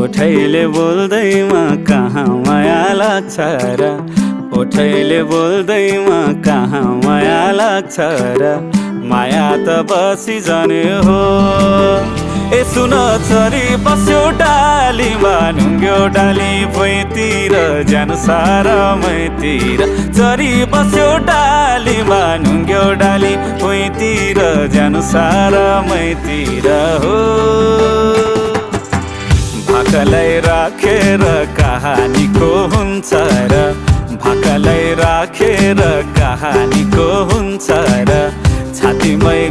ओठैले बोल्दैमा कहाँ माया लाग्छ र, ओठैले बोल्दैमा कहाँ माया लाग्छ र, माया त बसी जाने हो। ए सुन छोरी बस्यो डालीमा, ढुङ्ग्यो डाली भुइँतिर, जानु सारा मैतिर। छोरी बस्यो डालीमा, ढुङ्ग्यो डाली भुइँतिर, जानु सारा मैतिर हो। भाकालाई राखेर कहानीको हुन्छ र, भाकालाई राखेर कहानीको हुन्छ र, छातीमै